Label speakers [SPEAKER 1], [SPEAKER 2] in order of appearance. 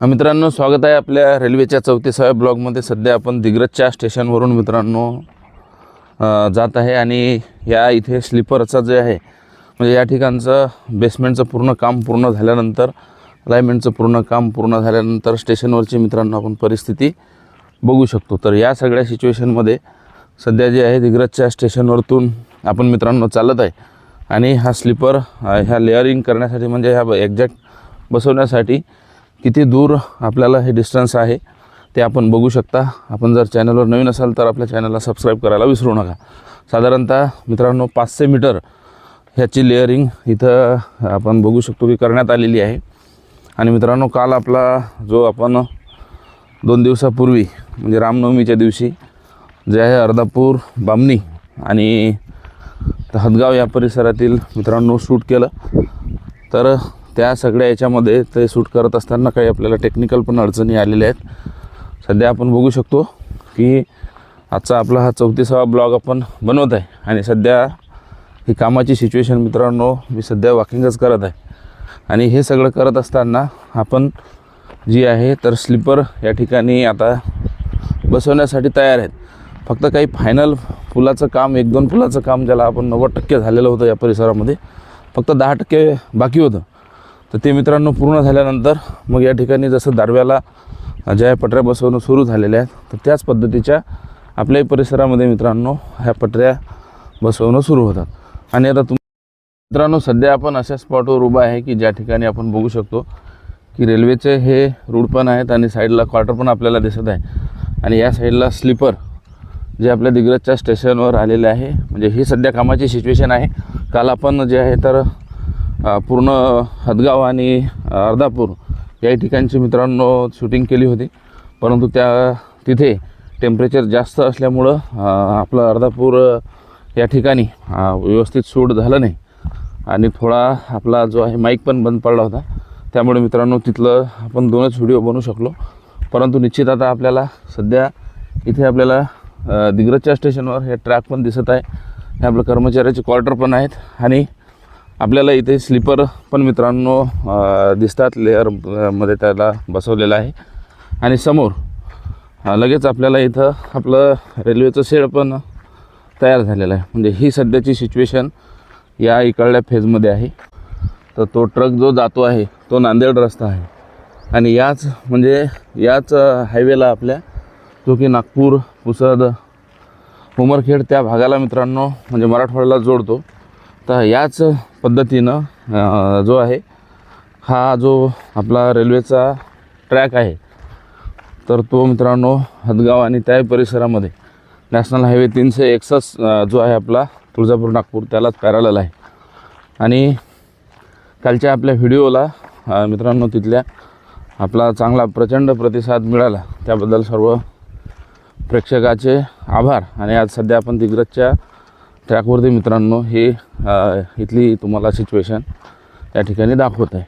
[SPEAKER 1] मित्रांनो, स्वागत आहे आपल्या रेल्वेच्या 34व्या ब्लॉगमध्ये। सध्या आपण दिग्रजच्या स्टेशनवरून मित्रांनो जात आहे आणि या इथे स्लीपरचा जे आहे म्हणजे या ठिकाणचं बेसमेंटचं पूर्ण काम पूर्ण झाल्यानंतर अलाइनमेंटचं पूर्ण काम पूर्ण झाल्यानंतर स्टेशनवरची मित्रांनो आपण परिस्थिती बघू शकतो। तर या सगळ्या सिच्युएशनमध्ये सध्या जे आहे दिग्रजच्या स्टेशनवरतून आपण मित्रांनो चालत आहे आणि हा स्लीपर ह्या लेअरिंग करण्यासाठी म्हणजे ह्या एक्झॅक्ट बसवण्यासाठी किती दूर आपल्याला हे डिस्टन्स आहे ते आपण बघू शकता। आपण जर चॅनलवर नवीन असाल तर आपल्या चॅनलला सबस्क्राईब करायला विसरू नका। साधारणतः मित्रांनो 500 मीटर ह्याची लेअरिंग इथं आपण बघू शकतो की करण्यात आलेली आहे। आणि मित्रांनो, काल आपला जो आपण 2 दिवसापूर्वी म्हणजे रामनवमीच्या दिवशी जे आहे अर्धापूर, बामणी आणि हदगाव या परिसरातील मित्रांनो शूट केलं। तर त्या सगळ्या याच्यामध्ये ते शूट करत असताना काही आपल्याला टेक्निकल पण अडचणी आलेल्या आहेत। सध्या आपण बघू शकतो की आजचा आपला हा 34वा ब्लॉग आपण बनवत आहे आणि सध्या ही कामाची सिच्युएशन मित्रांनो मी सध्या वॉकिंगच करत आहे आणि हे सगळं करत असताना आपण जी आहे तर स्लीपर या ठिकाणी आता बसवण्यासाठी तयार आहेत। फक्त काही फायनल पुलाचं काम 1-2 पुलाचं काम ज्याला आपण 90% झालेलं होतं या परिसरामध्ये, फक्त 10% बाकी होतं। तर ते मित्रांनो पूर्ण झाल्यानंतर मग या ठिकाणी जसं दारव्याला ज्या पटऱ्या बसवणं सुरू झालेल्या आहेत तर त्याच पद्धतीच्या आपल्याही परिसरामध्ये मित्रांनो ह्या पटऱ्या बसवणं सुरू होतात। आणि आता मित्रांनो सध्या आपण अशा स्पॉटवर उभा आहे की ज्या ठिकाणी आपण बघू शकतो की रेल्वेचे हे रूट पण आहेत आणि साईडला क्वार्टर पण आपल्याला दिसत आहे आणि या साईडला स्लीपर जे आपल्या दिग्रजच्या स्टेशनवर आलेले आहे। म्हणजे ही सध्या कामाची सिच्युएशन आहे। काल आपण जे आहे तर पूर्ण हदगाव आणि अर्धापूर या ठिकाणची मित्रांनो शूटिंग केली होती, परंतु तिथे टेम्परेचर जास्त असल्यामुळं आपलं अर्धापूर या ठिकाणी व्यवस्थित शूट झालं नाही आणि थोडा आपला जो आहे माईक पण बंद पडला होता। त्यामुळे मित्रांनो तिथलं आपण 2च व्हिडिओ बनवू शकलो। परंतु निश्चित आता आपल्याला सध्या इथे आपल्याला दिग्रजच्या स्टेशनवर हे ट्रॅक पण दिसत आहे, हे आपलं कर्मचाऱ्याचे क्वार्टर पण आहेत आणि आपल्याला इथे स्लीपर पण मित्रांनो दिसतात, लेअरमध्ये त्याला बसवलेलं आहे। आणि समोर लगेच आपल्याला इथं आपलं रेल्वेचं शेड पण तयार झालेलं आहे। म्हणजे ही सध्याची सिच्युएशन या इकडल्या फेजमध्ये आहे। तर तो ट्रक जो जातो आहे तो नांदेड रस्ता आहे आणि याच हायवेला आपल्या जो की नागपूर, पुसद, उमरखेड त्या भागाला मित्रांनो म्हणजे मराठवाड्याला जोडतो। तर याच पद्धतीनं जो आहे हा जो आपला रेल्वेचा ट्रॅक आहे तर तो मित्रांनो हदगाव आणि त्या परिसरामध्ये नॅशनल हायवे 361 जो आहे आपला तुळजापूर नागपूर त्यालाच पॅरलल आहे। आणि कालच्या आपल्या व्हिडिओला मित्रांनो तिथल्या आपला चांगला प्रचंड प्रतिसाद मिळाला, त्याबद्दल सर्व प्रेक्षकाचे आभार। आणि आज सध्या आपण दिग्रजच्या ट्रॅकवरती मित्रांनो हे इथली तुम्हाला सिच्युएशन या ठिकाणी दाखवत आहे।